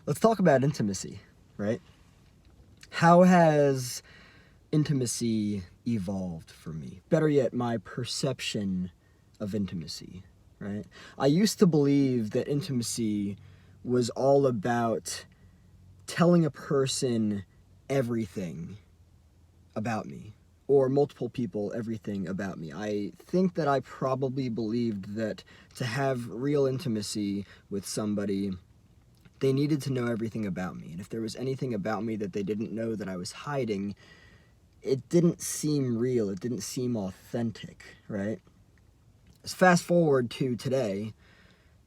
Let's talk about intimacy, right? How has intimacy evolved for me? Better yet, my perception of intimacy, right? I used to believe that intimacy was all about telling a person everything about me, or multiple people everything about me. I think that I probably believed that to have real intimacy with somebody, they needed to know everything about me. And if there was anything about me that they didn't know that I was hiding, it didn't seem real. It didn't seem authentic, right? Let's fast forward to today.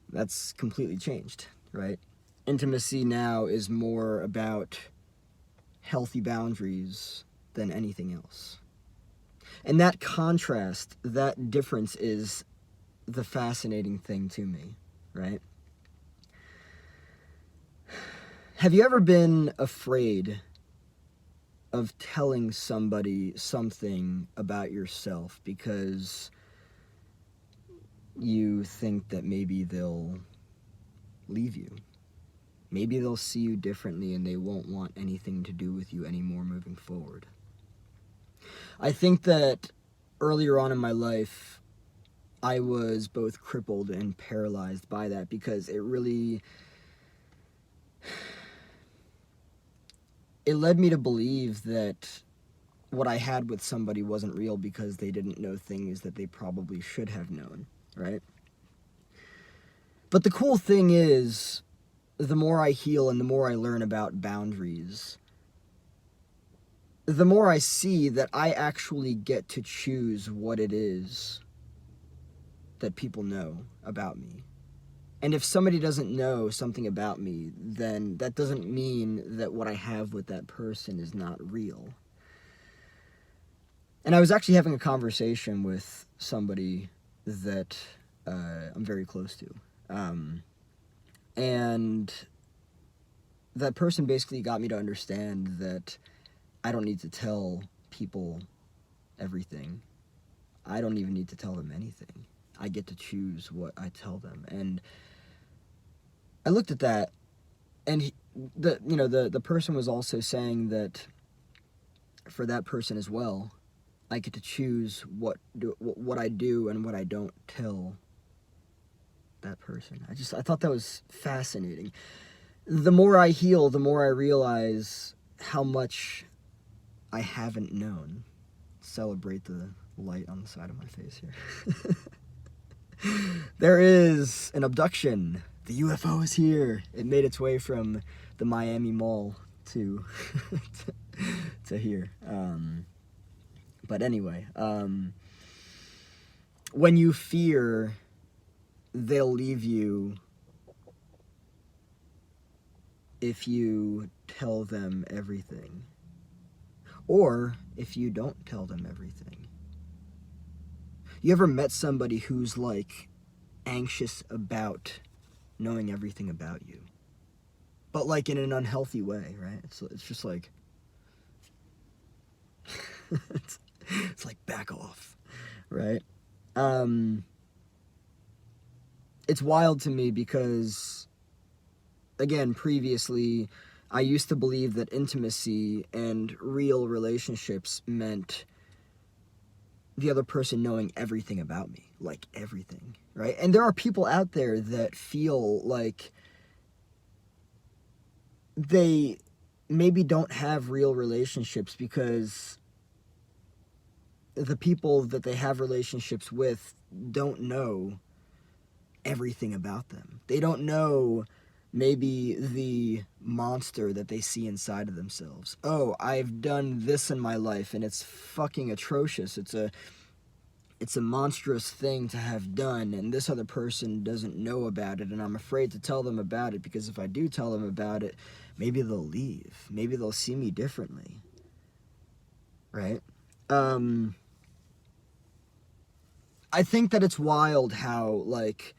That's completely changed, right? Intimacy now is more about healthy boundaries than anything else. And that contrast, that difference is the fascinating thing to me, right? Have you ever been afraid of telling somebody something about yourself because you think that maybe they'll leave you? Maybe they'll see you differently and they won't want anything to do with you anymore moving forward. I think that earlier on in my life, I was both crippled and paralyzed by that because it led me to believe that what I had with somebody wasn't real because they didn't know things that they probably should have known, right? But the cool thing is, the more I heal and the more I learn about boundaries, the more I see that I actually get to choose what it is that people know about me. And if somebody doesn't know something about me, then that doesn't mean that what I have with that person is not real. And I was actually having a conversation with somebody that I'm very close to. And that person basically got me to understand that I don't need to tell people everything. I don't even need to tell them anything. I get to choose what I tell them. And I looked at that, and the person was also saying that for that person as well, I get to choose what I do and what I don't tell that person. I thought that was fascinating. The more I heal, the more I realize how much I haven't known. Celebrate the light on the side of my face here. There is an abduction. The UFO is here. It made its way from the Miami Mall to to here. But anyway, when you fear they'll leave you if you tell them everything, or if you don't tell them everything. You ever met somebody who's like anxious about knowing everything about you, but like in an unhealthy way, right? It's just like it's like back off, right? It's wild to me because, again, previously I used to believe that intimacy and real relationships meant the other person knowing everything about me, like everything, right? And there are people out there that feel like they maybe don't have real relationships because the people that they have relationships with don't know everything about them. They don't know maybe the monster that they see inside of themselves. Oh, I've done this in my life and it's fucking atrocious. It's a monstrous thing to have done, and this other person doesn't know about it, and I'm afraid to tell them about it because if I do tell them about it, maybe they'll leave. Maybe they'll see me differently. Right? I think that it's wild how, like,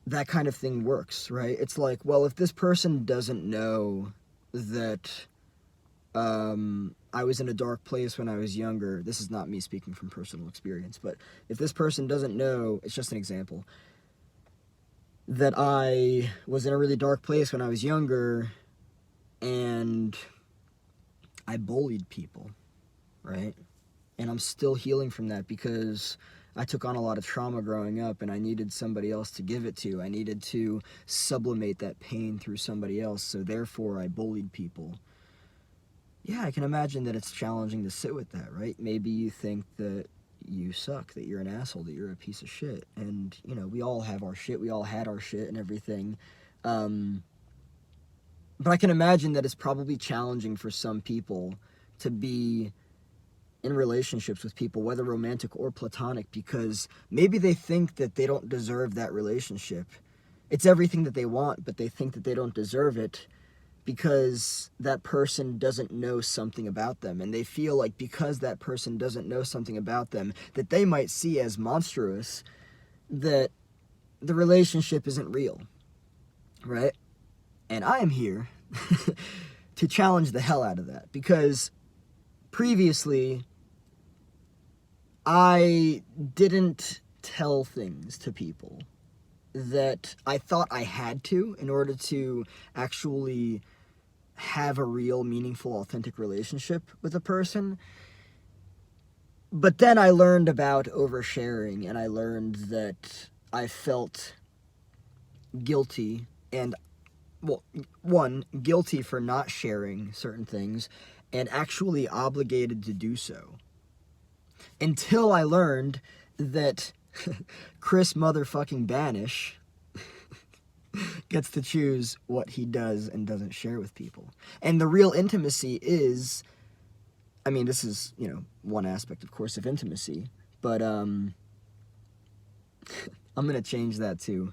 that kind of thing works, right? It's like, well, if this person doesn't know that I was in a dark place when I was younger, this is not me speaking from personal experience, but if this person doesn't know, it's just an example, that I was in a really dark place when I was younger, and I bullied people, right? And I'm still healing from that because I took on a lot of trauma growing up, and I needed somebody else to give it to. I needed to sublimate that pain through somebody else, so therefore I bullied people. Yeah, I can imagine that it's challenging to sit with that, right? Maybe you think that you suck, that you're an asshole, that you're a piece of shit. And, you know, we all have our shit. We all had our shit and everything. But I can imagine that it's probably challenging for some people to be in relationships with people, whether romantic or platonic, because maybe they think that they don't deserve that relationship. It's everything that they want, but they think that they don't deserve it because that person doesn't know something about them. And they feel like because that person doesn't know something about them that they might see as monstrous, that the relationship isn't real, right? And I am here to challenge the hell out of that, because previously I didn't tell things to people that I thought I had to in order to actually have a real, meaningful, authentic relationship with a person. But then I learned about oversharing, and I learned that I felt guilty, and, well, one, guilty for not sharing certain things, and actually obligated to do so. Until I learned that Chris motherfucking Banish gets to choose what he does and doesn't share with people. And the real intimacy is, I mean, this is, you know, one aspect, of course, of intimacy, but I'm gonna change that to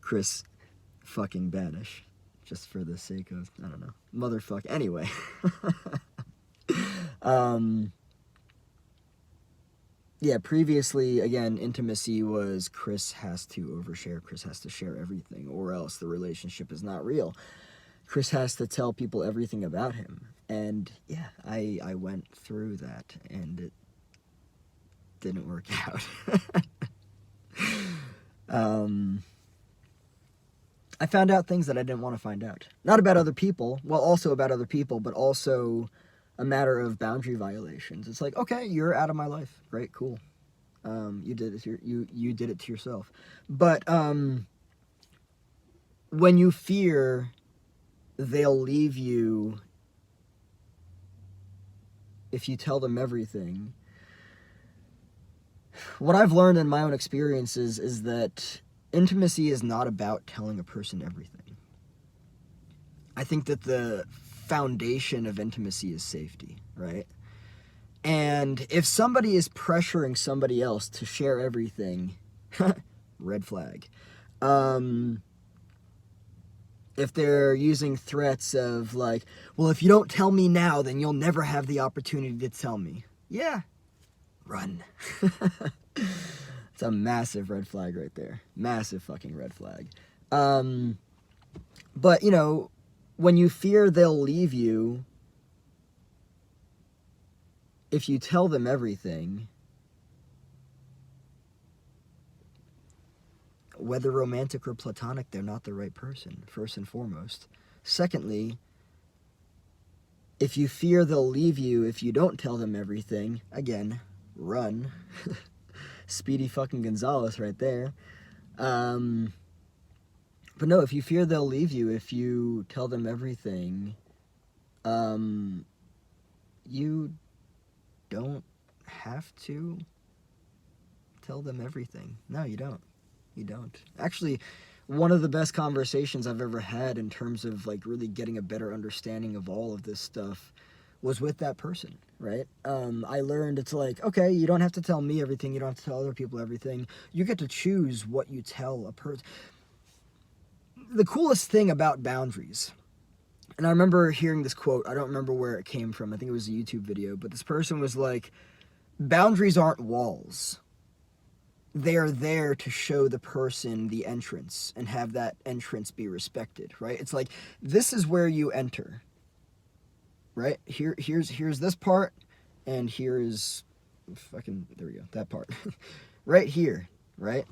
Chris fucking Banish, just for the sake of, I don't know, motherfuck. Anyway, yeah, previously, again, intimacy was Chris has to overshare, Chris has to share everything, or else the relationship is not real. Chris has to tell people everything about him. And yeah, I went through that, and it didn't work out. I found out things that I didn't want to find out. Not about other people, well, also about other people, but also a matter of boundary violations. It's like, okay, you're out of my life. Great, cool. You did it. You did it to yourself. But when you fear they'll leave you if you tell them everything, what I've learned in my own experiences is that intimacy is not about telling a person everything. I think that the foundation of intimacy is safety, right? And if somebody is pressuring somebody else to share everything, red flag. If they're using threats of like, well, if you don't tell me now, then you'll never have the opportunity to tell me. Yeah, run. It's a massive red flag right there. Massive fucking red flag. But, you know, when you fear they'll leave you, if you tell them everything, whether romantic or platonic, they're not the right person, first and foremost. Secondly, if you fear they'll leave you if you don't tell them everything, again, run. Speedy fucking Gonzalez right there. But no, if you fear they'll leave you if you tell them everything, you don't have to tell them everything. No, you don't. You don't. Actually, one of the best conversations I've ever had in terms of like really getting a better understanding of all of this stuff was with that person, right? I learned it's like, okay, you don't have to tell me everything. You don't have to tell other people everything. You get to choose what you tell a person. The coolest thing about boundaries, and I remember hearing this quote, I don't remember where it came from. I think it was a YouTube video, but this person was like, boundaries aren't walls. They are there to show the person the entrance and have that entrance be respected, right? It's like, this is where you enter, right? Here's this part, and here is fucking, there we go, that part. Right here, right?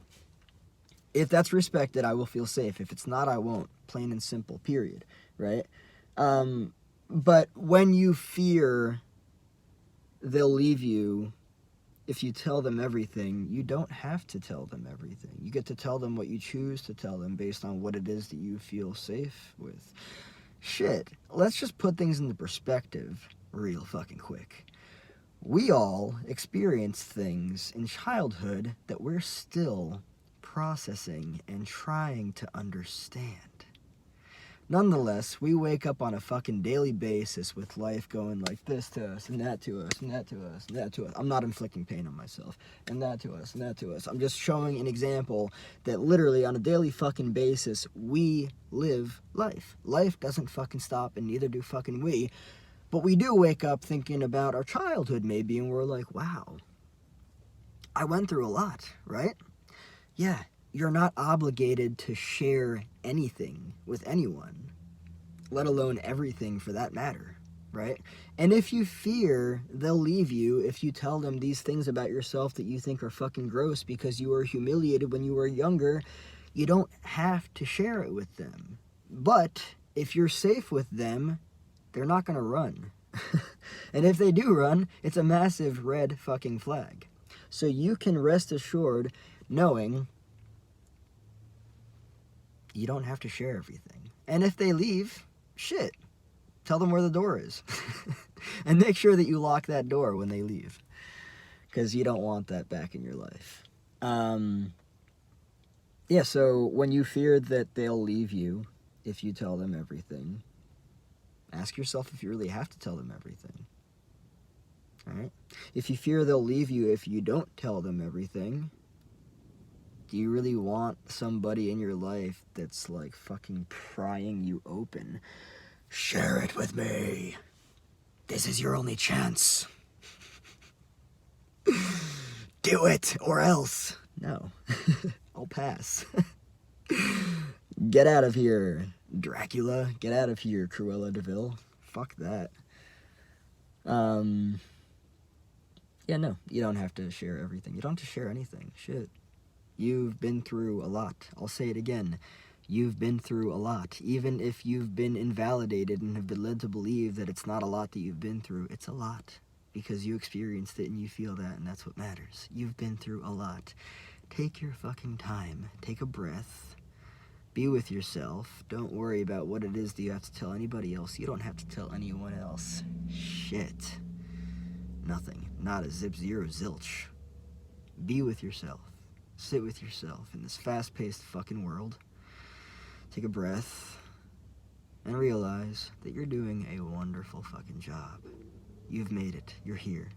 If that's respected, I will feel safe. If it's not, I won't. Plain and simple, period. Right? But when you fear they'll leave you, if you tell them everything, you don't have to tell them everything. You get to tell them what you choose to tell them based on what it is that you feel safe with. Shit, let's just put things into perspective real fucking quick. We all experience things in childhood that we're still processing and trying to understand. Nonetheless, we wake up on a fucking daily basis with life going like this to us, and that to us, and that to us, and that to us. I'm not inflicting pain on myself. And that to us, and that to us. I'm just showing an example that literally on a daily fucking basis, we live life. Life doesn't fucking stop, and neither do fucking we. But we do wake up thinking about our childhood maybe, and we're like, wow, I went through a lot, right? Yeah. You're not obligated to share anything with anyone, let alone everything for that matter, right? And if you fear they'll leave you if you tell them these things about yourself that you think are fucking gross because you were humiliated when you were younger, you don't have to share it with them. But if you're safe with them, they're not gonna run. And if they do run, it's a massive red fucking flag. So you can rest assured knowing you don't have to share everything. And if they leave, shit, tell them where the door is. And make sure that you lock that door when they leave, because you don't want that back in your life. Yeah, so when you fear that they'll leave you if you tell them everything, ask yourself if you really have to tell them everything. All right? If you fear they'll leave you if you don't tell them everything, do you really want somebody in your life that's like fucking prying you open? Share it with me. This is your only chance. Do it or else. No. I'll pass. Get out of here, Dracula. Get out of here, Cruella de Vil. Fuck that. Yeah, no. You don't have to share everything. You don't have to share anything. Shit. You've been through a lot. I'll say it again. You've been through a lot. Even if you've been invalidated and have been led to believe that it's not a lot that you've been through, it's a lot. Because you experienced it and you feel that, and that's what matters. You've been through a lot. Take your fucking time. Take a breath. Be with yourself. Don't worry about what it is that you have to tell anybody else. You don't have to tell anyone else. Shit. Nothing. Not a zip, zero, zilch. Be with yourself. Sit with yourself in this fast-paced fucking world. Take a breath and realize that you're doing a wonderful fucking job. You've made it. You're here.